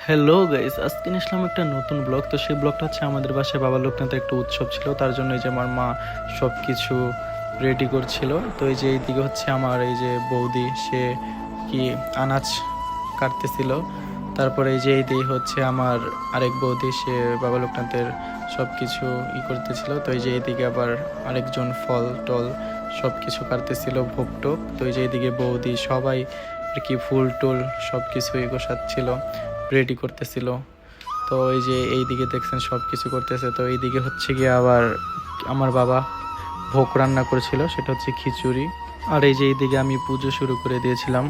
Hello guys, আজকে নিয়ে আসলাম একটা নতুন ব্লগ। তো সেই ব্লগটা হচ্ছে আমাদের বাসায় বাবা লোকনাথের একটা উৎসব ছিল, তার জন্য এই যে আমার মা সব কিছু রেডি করছিল। তো এই যে এইদিকে হচ্ছে আমার এই যে বৌদি, সে কি আনাজ কাটতেছিল। তারপরে এই যে এইদিকে হচ্ছে আমার আরেক বৌদি, সে বাবা লোকনাথের সব কিছু করতেছিল। তো এই যে এইদিকে আবার আরেকজন ফল টল সব কিছু কাটতেছিল, ভোগ টোক। তো এই যে এইদিকে বৌদি সবাই আর কি ফুল টুল সব কিছুই গোছাচ্ছিল, রেডি করতেছিল। তো এই যে এই দিকে দেখছেন সব কিছু করতেছে। তো এইদিকে হচ্ছে গিয়ে আবার আমার বাবা ভোগ রান্না করেছিল, সেটা হচ্ছে খিচুড়ি। আর এই যে এইদিকে আমি পুজো শুরু করে দিয়েছিলাম।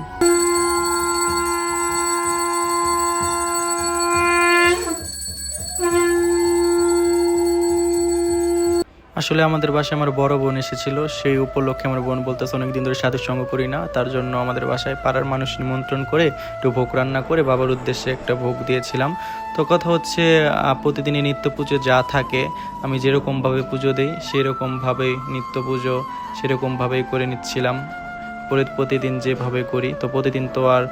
আসলে আমাদের বাসায় আমার বড় বোন এসেছিল, সেই উপলক্ষে আমার বোন বলতেছে অনেকদিন ধরে সাধু সঙ্গ করি না, তার জন্য আমাদের বাসায় পাড়ার মানুষ নিমন্ত্রণ করে একটু ভোগ রান্না করে বাবার উদ্দেশ্যে একটা ভোগ দিয়েছিলাম। তো কথা হচ্ছে প্রতিদিনই নিত্য পুজো যা থাকে, আমি যেরকমভাবে পুজো দিই সেরকমভাবেই নিত্য পুজো সেরকমভাবেই করে নিচ্ছিলাম। প্রতিদিন যেভাবে করি, তো প্রতিদিন তো আর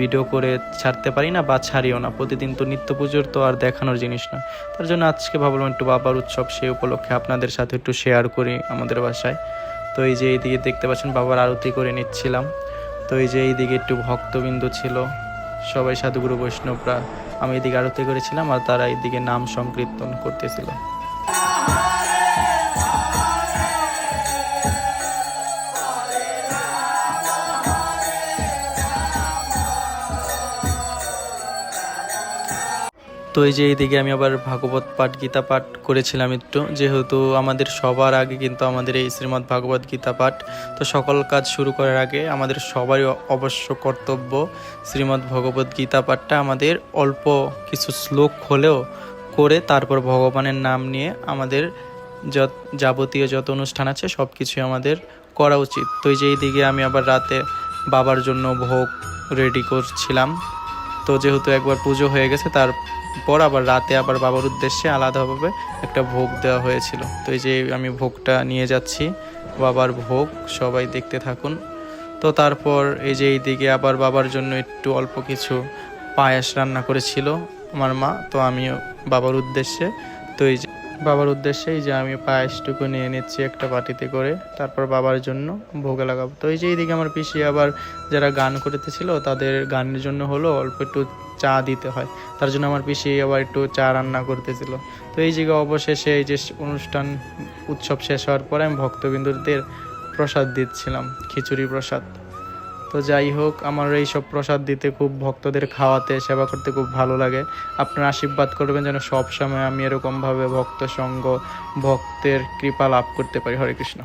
ভিডিও করে ছাড়তে পারি না বা ছাড়িও না, প্রতিদিন তো নিত্য পুজোর তো আর দেখানোর জিনিস না। তার জন্য আজকে ভাবলাম একটু বাবার উৎসব, সেই উপলক্ষে আপনাদের সাথে একটু শেয়ার করি আমাদের বাসায়। তো এই যে এইদিকে দেখতে পাচ্ছেন বাবার আরতি করে নিচ্ছিলাম। তো এই যে এইদিকে একটু ভক্তবিন্দু ছিল, সবাই সাধুগুরু বৈষ্ণবরা। আমি এদিকে আরতি করেছিলাম আর তারা এইদিকে নাম সংকীর্তন করতেছিল। তো এই যে এইদিকে আমি আবার ভাগবত পাঠ গীতা পাঠ করেছিলাম একটু, যেহেতু আমাদের সবার আগে কিন্তু আমাদের এই শ্রীমদ্ ভাগবত গীতা পাঠ। তো সকল কাজ শুরু করার আগে আমাদের সবারই অবশ্য কর্তব্য শ্রীমদ্ ভগবত গীতা পাঠটা আমাদের অল্প কিছু শ্লোক হলেও করে তারপর ভগবানের নাম নিয়ে আমাদের যাবতীয় যত অনুষ্ঠান আছে সব কিছুই আমাদের করা উচিত। তো এই যে এইদিকে আমি আবার রাতে বাবার জন্য ভোগ রেডি করছিলাম। তো যেহেতু একবার পুজো হয়ে গেছে, তারপর আবার রাতে আবার বাবার উদ্দেশ্যে আলাদাভাবে একটা ভোগ দেওয়া হয়েছিল। তো এই যে আমি ভোগটা নিয়ে যাচ্ছি, বাবার ভোগ, সবাই দেখতে থাকুন। তো তারপর এই যে এইদিকে আবার বাবার জন্য একটু অল্প কিছু পায়েস রান্না করেছিল আমার মা, তো আমিও বাবার উদ্দেশ্যে, তো এই যে বাবার উদ্দেশ্যে এই যে আমি পায়েসটুকু নিয়ে নিচ্ছি একটা বাটিতে করে, তারপর বাবার জন্য ভোগে লাগাবো। তো এই যে এইদিকে আমার পিসি আবার যারা গান করতেছিল তাদের গানের জন্য হলো অল্প একটু চা দিতে হয়, তার জন্য আমার পিসি আবার একটু চা রান্না করতেছিল। তো এই জায়গায় অবশেষে এই যে অনুষ্ঠান উৎসব শেষ হওয়ার পরে আমি ভক্তবিন্দুদের প্রসাদ দিচ্ছিলাম, খিচুড়ি প্রসাদ। তো যাই হোক, আমার এই সব প্রসাদ দিতে খুব, ভক্তদের খাওয়াতে সেবা করতে খুব ভালো লাগে। আপনারা আশীর্বাদ করবেন যেন সব সময় আমি এরকমভাবে ভক্ত সঙ্গ, ভক্তের কৃপা লাভ করতে পারি। হরে কৃষ্ণ।